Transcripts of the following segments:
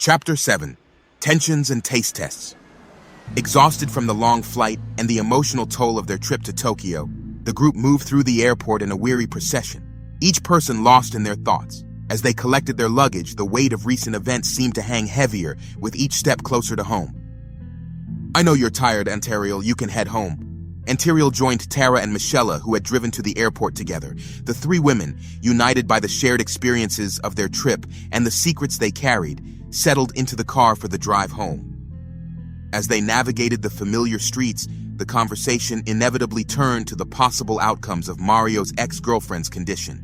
Chapter 7. Tensions and Taste Tests. Exhausted from the long flight and the emotional toll of their trip to Tokyo, the group moved through the airport in a weary procession, each person lost in their thoughts. As they collected their luggage, the weight of recent events seemed to hang heavier with each step closer to home. "I know you're tired, Antariel. You can head home." Antariel joined Tara and Michelle, who had driven to the airport together. The three women, united by the shared experiences of their trip and the secrets they carried, settled into the car for the drive home. As they navigated the familiar streets, the conversation inevitably turned to the possible outcomes of Mario's ex-girlfriend's condition.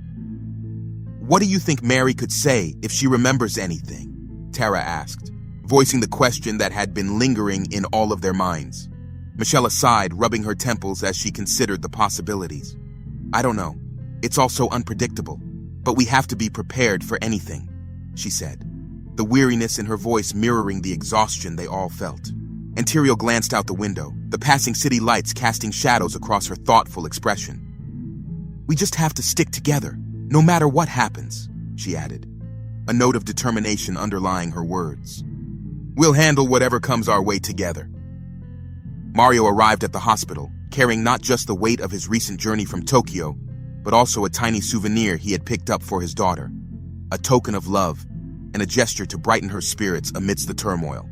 "What do you think Mary could say if she remembers anything?" Tara asked, voicing the question that had been lingering in all of their minds. Michelle sighed, rubbing her temples as she considered the possibilities. "I don't know. It's all so unpredictable, but we have to be prepared for anything," she said, the weariness in her voice mirroring the exhaustion they all felt. Antariel glanced out the window, the passing city lights casting shadows across her thoughtful expression. "We just have to stick together, no matter what happens," she added, a note of determination underlying her words. "We'll handle whatever comes our way together." Mario arrived at the hospital, carrying not just the weight of his recent journey from Tokyo, but also a tiny souvenir he had picked up for his daughter, a token of love and a gesture to brighten her spirits amidst the turmoil.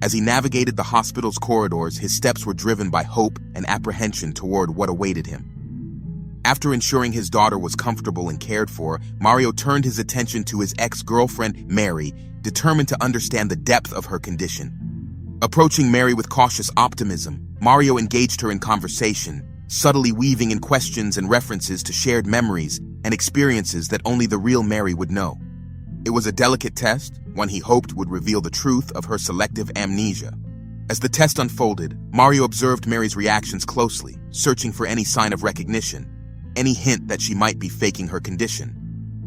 As he navigated the hospital's corridors, his steps were driven by hope and apprehension toward what awaited him. After ensuring his daughter was comfortable and cared for, Mario turned his attention to his ex-girlfriend, Mary, determined to understand the depth of her condition. Approaching Mary with cautious optimism, Mario engaged her in conversation, subtly weaving in questions and references to shared memories and experiences that only the real Mary would know. It was a delicate test, one he hoped would reveal the truth of her selective amnesia. As the test unfolded, Mario observed Mary's reactions closely, searching for any sign of recognition, any hint that she might be faking her condition.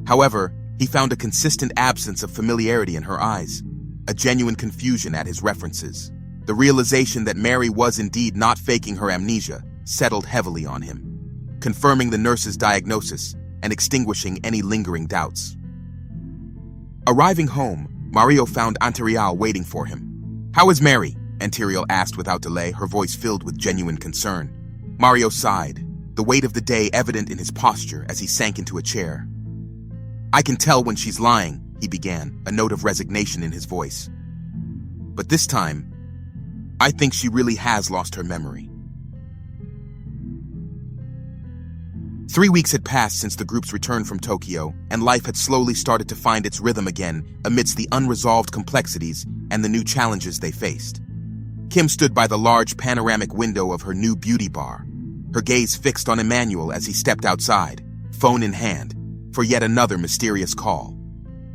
However, he found a consistent absence of familiarity in her eyes, a genuine confusion at his references. The realization that Mary was indeed not faking her amnesia settled heavily on him, confirming the nurse's diagnosis and extinguishing any lingering doubts. Arriving home, Mario found Antariel waiting for him. "How is Mary?" Antariel asked without delay, her voice filled with genuine concern. Mario sighed, the weight of the day evident in his posture as he sank into a chair. "I can tell when she's lying," he began, a note of resignation in his voice. "But this time, I think she really has lost her memory." 3 weeks had passed since the group's return from Tokyo, and life had slowly started to find its rhythm again amidst the unresolved complexities and the new challenges they faced. Kim stood by the large panoramic window of her new beauty bar, her gaze fixed on Emmanuel as he stepped outside, phone in hand, for yet another mysterious call.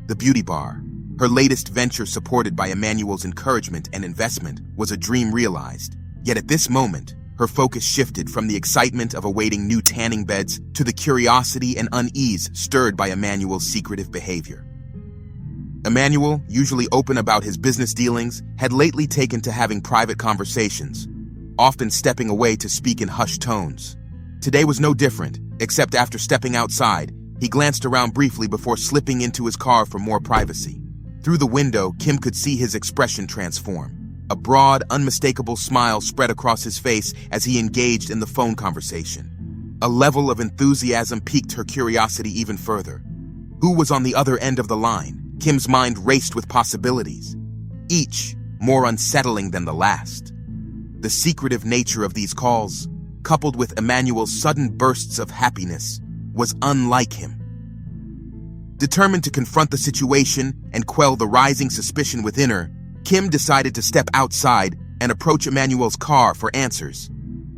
The beauty bar, her latest venture supported by Emmanuel's encouragement and investment, was a dream realized. Yet at this moment, her focus shifted from the excitement of awaiting new tanning beds to the curiosity and unease stirred by Emmanuel's secretive behavior. Emmanuel, usually open about his business dealings, had lately taken to having private conversations, often stepping away to speak in hushed tones. Today was no different, except after stepping outside, he glanced around briefly before slipping into his car for more privacy. Through the window, Kim could see his expression transform. A broad, unmistakable smile spread across his face as he engaged in the phone conversation. A level of enthusiasm piqued her curiosity even further. Who was on the other end of the line? Kim's mind raced with possibilities, each more unsettling than the last. The secretive nature of these calls, coupled with Emmanuel's sudden bursts of happiness, was unlike him. Determined to confront the situation and quell the rising suspicion within her, Kim decided to step outside and approach Emmanuel's car for answers.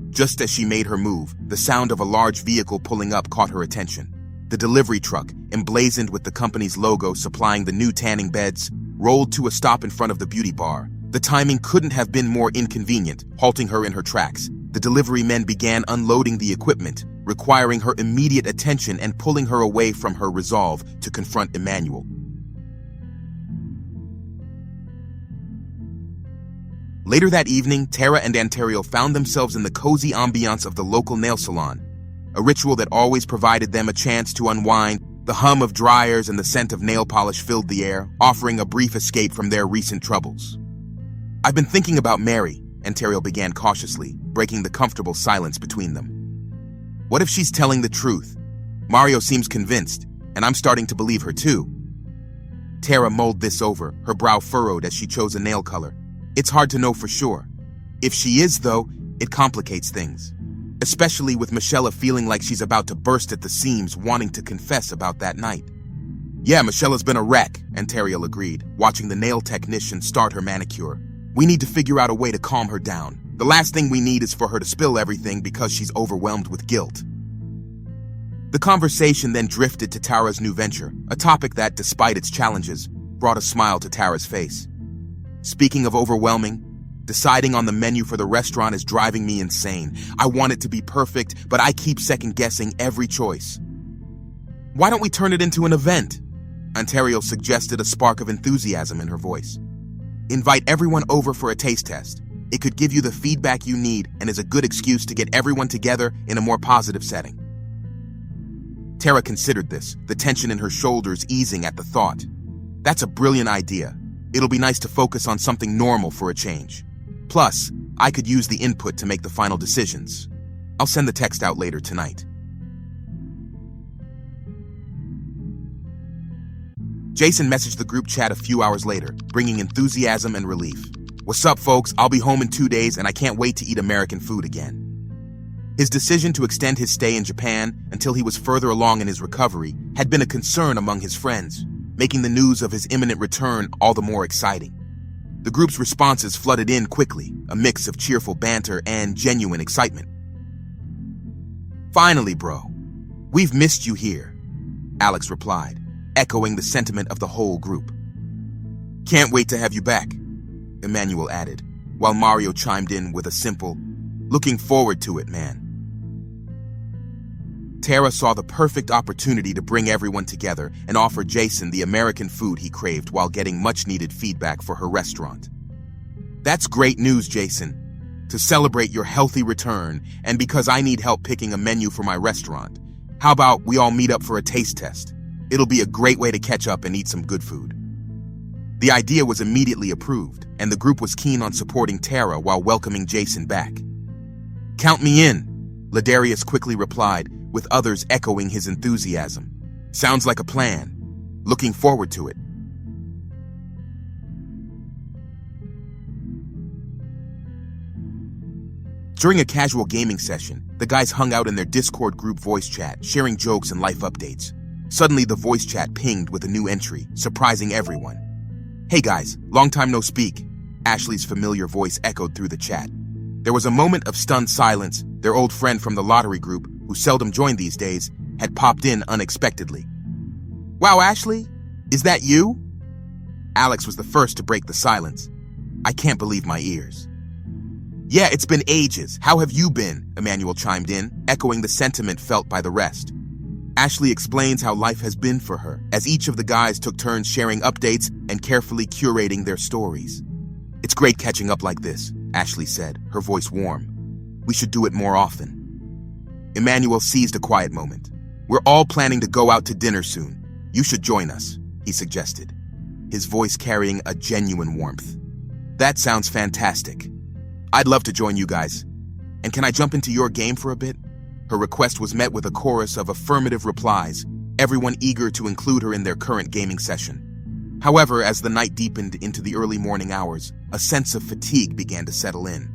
Just as she made her move, the sound of a large vehicle pulling up caught her attention. The delivery truck, emblazoned with the company's logo supplying the new tanning beds, rolled to a stop in front of the beauty bar. The timing couldn't have been more inconvenient, halting her in her tracks. The delivery men began unloading the equipment, requiring her immediate attention and pulling her away from her resolve to confront Emmanuel. Later that evening, Tara and Antariel found themselves in the cozy ambiance of the local nail salon, a ritual that always provided them a chance to unwind The hum of dryers and the scent of nail polish filled the air, offering a brief escape from their recent troubles. "I've been thinking about Mary," Ontario began cautiously, breaking the comfortable silence between them. "What if she's telling the truth? Mario seems convinced, and I'm starting to believe her too." Tara mulled this over, her brow furrowed as she chose a nail color. "It's hard to know for sure. If she is, though, it complicates things. Especially with Michelle feeling like she's about to burst at the seams, wanting to confess about that night." "Yeah, Michelle has been a wreck," Ontario agreed, watching the nail technician start her manicure. "We need to figure out a way to calm her down. The last thing we need is for her to spill everything because she's overwhelmed with guilt." The conversation then drifted to Tara's new venture, a topic that, despite its challenges, brought a smile to Tara's face. "Speaking of overwhelming, deciding on the menu for the restaurant is driving me insane. I want it to be perfect, but I keep second-guessing every choice." "Why don't we turn it into an event?" Ontario suggested, a spark of enthusiasm in her voice. "Invite everyone over for a taste test. It could give you the feedback you need and is a good excuse to get everyone together in a more positive setting." Tara considered this, the tension in her shoulders easing at the thought. "That's a brilliant idea. It'll be nice to focus on something normal for a change. Plus, I could use the input to make the final decisions. I'll send the text out later tonight." Jason messaged the group chat a few hours later, bringing enthusiasm and relief. "What's up, folks? I'll be home in 2 days and I can't wait to eat American food again." His decision to extend his stay in Japan until he was further along in his recovery had been a concern among his friends, making the news of his imminent return all the more exciting. The group's responses flooded in quickly, a mix of cheerful banter and genuine excitement. "Finally, bro. We've missed you here," Alex replied, echoing the sentiment of the whole group. "Can't wait to have you back," Emmanuel added, while Mario chimed in with a simple, "Looking forward to it, man." Tara saw the perfect opportunity to bring everyone together and offer Jason the American food he craved while getting much-needed feedback for her restaurant. "That's great news, Jason. To celebrate your healthy return, and because I need help picking a menu for my restaurant, how about we all meet up for a taste test? It'll be a great way to catch up and eat some good food." The idea was immediately approved, and the group was keen on supporting Tara while welcoming Jason back. "Count me in," Ladarius quickly replied, with others echoing his enthusiasm. "Sounds like a plan. Looking forward to it." During a casual gaming session, the guys hung out in their Discord group voice chat, sharing jokes and life updates. Suddenly, the voice chat pinged with a new entry, surprising everyone. "Hey guys, long time no speak," Ashley's familiar voice echoed through the chat. There was a moment of stunned silence. Their old friend from the lottery group, who seldom joined these days, had popped in unexpectedly. "Wow, Ashley? Is that you?" Alex was the first to break the silence. "I can't believe my ears." "Yeah, it's been ages. How have you been?" Emmanuel chimed in, echoing the sentiment felt by the rest. Ashley explains how life has been for her, as each of the guys took turns sharing updates and carefully curating their stories. "It's great catching up like this," Ashley said, her voice warm. "We should do it more often." Emmanuel seized a quiet moment. "We're all planning to go out to dinner soon. You should join us," he suggested, his voice carrying a genuine warmth. "That sounds fantastic. I'd love to join you guys. And can I jump into your game for a bit?" Her request was met with a chorus of affirmative replies, everyone eager to include her in their current gaming session. However, as the night deepened into the early morning hours, a sense of fatigue began to settle in.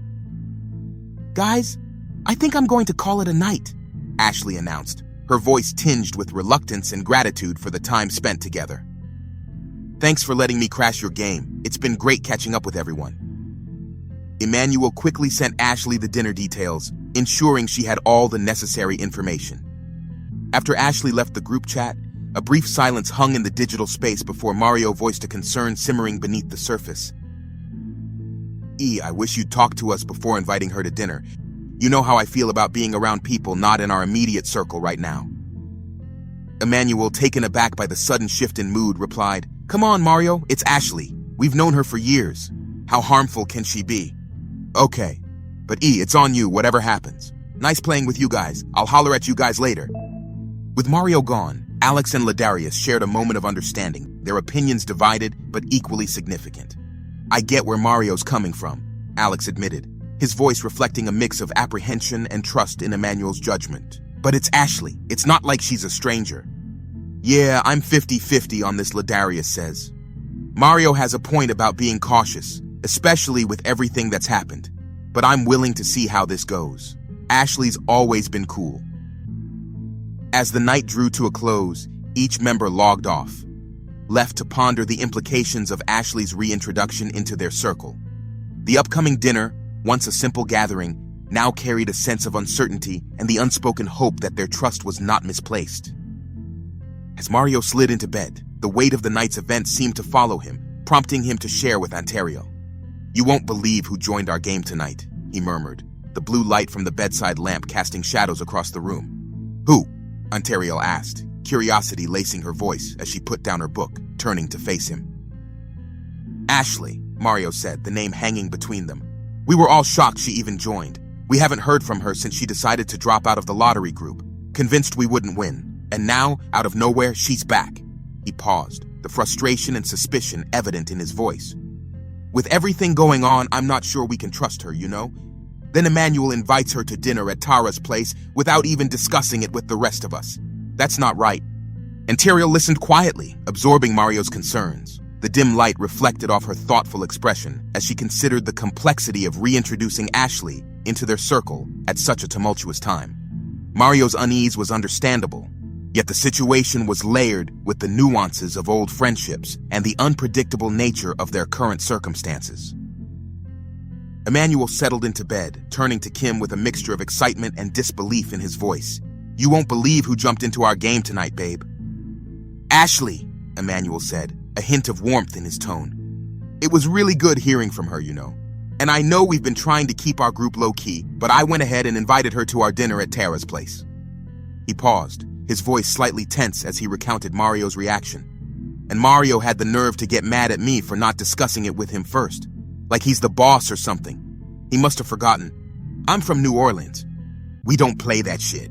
"Guys, I think I'm going to call it a night," Ashley announced, her voice tinged with reluctance and gratitude for the time spent together. "Thanks for letting me crash your game. It's been great catching up with everyone." Emmanuel quickly sent Ashley the dinner details, ensuring she had all the necessary information. After Ashley left the group chat, a brief silence hung in the digital space before Mario voiced a concern simmering beneath the surface. I wish you'd talk to us before inviting her to dinner. You know how I feel about being around people not in our immediate circle right now." Emmanuel, taken aback by the sudden shift in mood, replied, "Come on, Mario, it's Ashley. We've known her for years. How harmful can she be?" "Okay, but it's on you, whatever happens. Nice playing with you guys. I'll holler at you guys later." With Mario gone, Alex and Ladarius shared a moment of understanding, their opinions divided but equally significant. "I get where Mario's coming from," Alex admitted, his voice reflecting a mix of apprehension and trust in Emmanuel's judgment. "But it's Ashley. It's not like she's a stranger." "Yeah, I'm 50-50 on this," Ladarius says. "Mario has a point about being cautious, especially with everything that's happened. But I'm willing to see how this goes. Ashley's always been cool." As the night drew to a close, each member logged off, left to ponder the implications of Ashley's reintroduction into their circle. The upcoming dinner, once a simple gathering, now carried a sense of uncertainty and the unspoken hope that their trust was not misplaced. As Mario slid into bed, the weight of the night's event seemed to follow him, prompting him to share with Ontario. "You won't believe who joined our game tonight," he murmured, the blue light from the bedside lamp casting shadows across the room. "Who?" Ontario asked, curiosity lacing her voice as she put down her book, turning to face him. "Ashley," Mario said, the name hanging between them. "We were all shocked she even joined. We haven't heard from her since she decided to drop out of the lottery group, convinced we wouldn't win. And now, out of nowhere, she's back." He paused, the frustration and suspicion evident in his voice. "With everything going on, I'm not sure we can trust her, you know? Then Emmanuel invites her to dinner at Tara's place without even discussing it with the rest of us. That's not right." Ontario listened quietly, absorbing Mario's concerns. The dim light reflected off her thoughtful expression as she considered the complexity of reintroducing Ashley into their circle at such a tumultuous time. Mario's unease was understandable, yet the situation was layered with the nuances of old friendships and the unpredictable nature of their current circumstances. Emmanuel settled into bed, turning to Kim with a mixture of excitement and disbelief in his voice. "You won't believe who jumped into our game tonight, babe." "Ashley," Emmanuel said, a hint of warmth in his tone. "It was really good hearing from her, you know. And I know we've been trying to keep our group low-key, but I went ahead and invited her to our dinner at Tara's place." He paused, his voice slightly tense as he recounted Mario's reaction. "And Mario had the nerve to get mad at me for not discussing it with him first. Like he's the boss or something. He must have forgotten. I'm from New Orleans. We don't play that shit."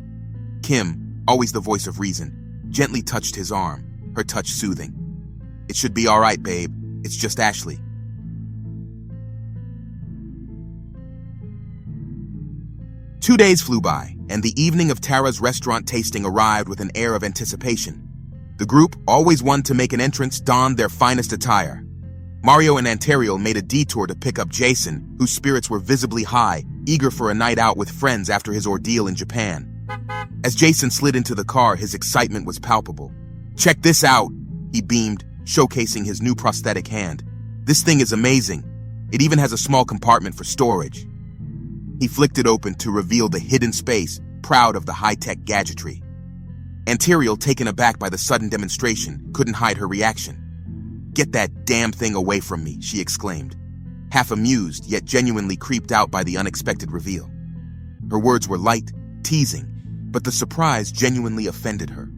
Kim, always the voice of reason, gently touched his arm, her touch soothing. "It should be all right, babe. It's just Ashley." 2 days flew by, and the evening of Tara's restaurant tasting arrived with an air of anticipation. The group, always one to make an entrance, donned their finest attire. Mario and Ontario made a detour to pick up Jason, whose spirits were visibly high, eager for a night out with friends after his ordeal in Japan. As Jason slid into the car, his excitement was palpable. "Check this out," he beamed, showcasing his new prosthetic hand. "This thing is amazing. It even has a small compartment for storage." He flicked it open to reveal the hidden space, proud of the high-tech gadgetry. Ontario, taken aback by the sudden demonstration, couldn't hide her reaction. "Get that damn thing away from me," she exclaimed, half amused yet genuinely creeped out by the unexpected reveal. Her words were light, teasing, but the surprise genuinely offended her.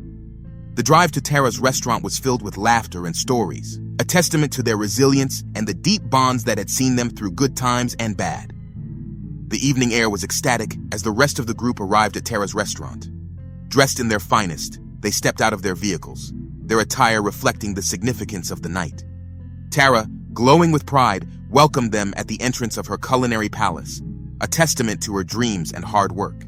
The drive to Tara's restaurant was filled with laughter and stories, a testament to their resilience and the deep bonds that had seen them through good times and bad. The evening air was ecstatic as the rest of the group arrived at Tara's restaurant. Dressed in their finest, they stepped out of their vehicles, their attire reflecting the significance of the night. Tara, glowing with pride, welcomed them at the entrance of her culinary palace, a testament to her dreams and hard work.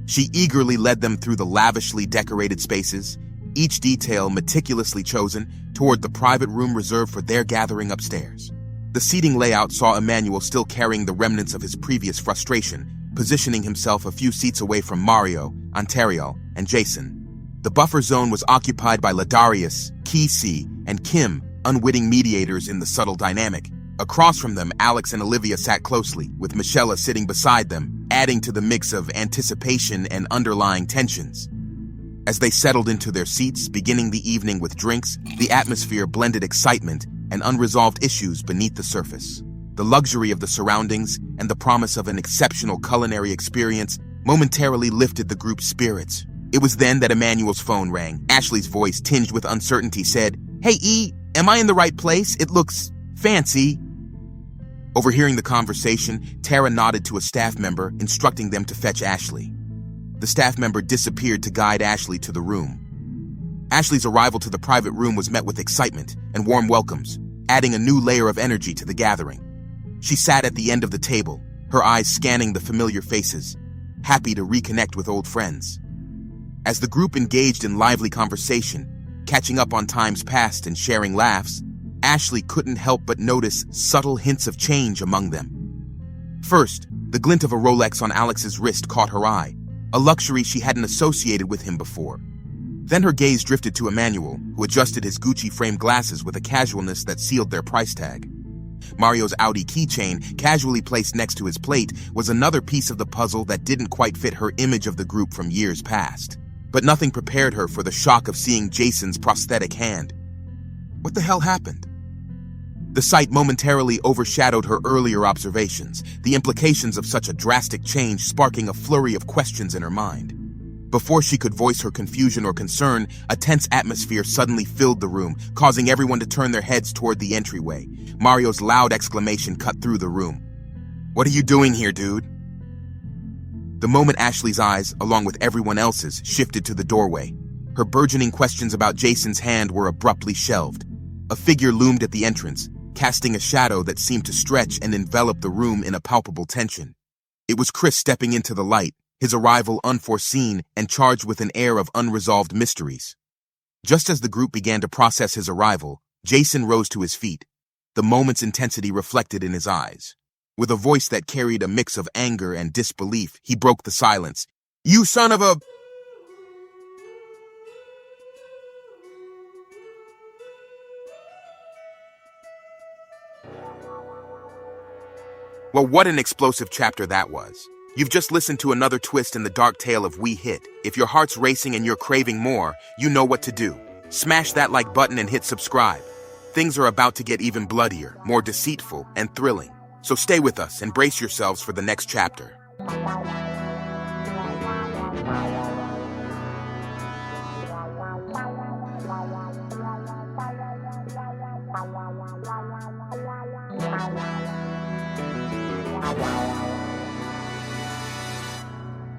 She eagerly led them through the lavishly decorated spaces, each detail meticulously chosen toward the private room reserved for their gathering upstairs. The seating layout saw Emmanuel still carrying the remnants of his previous frustration, positioning himself a few seats away from Mario, Ontario, and Jason. The buffer zone was occupied by Ladarius, Kesey, and Kim, unwitting mediators in the subtle dynamic. Across from them, Alex and Olivia sat closely, with Michelle sitting beside them, adding to the mix of anticipation and underlying tensions. As they settled into their seats, beginning the evening with drinks, the atmosphere blended excitement and unresolved issues beneath the surface. The luxury of the surroundings and the promise of an exceptional culinary experience momentarily lifted the group's spirits. It was then that Emmanuel's phone rang. Ashley's voice, tinged with uncertainty, said, "Hey, E, am I in the right place? It looks fancy." Overhearing the conversation, Tara nodded to a staff member, instructing them to fetch Ashley. The staff member disappeared to guide Ashley to the room. Ashley's arrival to the private room was met with excitement and warm welcomes, adding a new layer of energy to the gathering. She sat at the end of the table, her eyes scanning the familiar faces, happy to reconnect with old friends. As the group engaged in lively conversation, catching up on times past and sharing laughs, Ashley couldn't help but notice subtle hints of change among them. First, the glint of a Rolex on Alex's wrist caught her eye, a luxury she hadn't associated with him before. Then her gaze drifted to Emmanuel, who adjusted his Gucci-framed glasses with a casualness that sealed their price tag. Mario's Audi keychain, casually placed next to his plate, was another piece of the puzzle that didn't quite fit her image of the group from years past. But nothing prepared her for the shock of seeing Jason's prosthetic hand. What the hell happened? The sight momentarily overshadowed her earlier observations, the implications of such a drastic change sparking a flurry of questions in her mind. Before she could voice her confusion or concern, a tense atmosphere suddenly filled the room, causing everyone to turn their heads toward the entryway. Mario's loud exclamation cut through the room. "What are you doing here, dude?" The moment Ashley's eyes, along with everyone else's, shifted to the doorway, her burgeoning questions about Jason's hand were abruptly shelved. A figure loomed at the entrance, casting a shadow that seemed to stretch and envelop the room in a palpable tension. It was Chris stepping into the light, his arrival unforeseen and charged with an air of unresolved mysteries. Just as the group began to process his arrival, Jason rose to his feet, the moment's intensity reflected in his eyes. With a voice that carried a mix of anger and disbelief, he broke the silence. "You son of a..." Well, what an explosive chapter that was. You've just listened to another twist in the dark tale of We Hit. If your heart's racing and you're craving more, you know what to do. Smash that like button and hit subscribe. Things are about to get even bloodier, more deceitful, and thrilling. So stay with us and brace yourselves for the next chapter.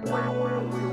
Wow.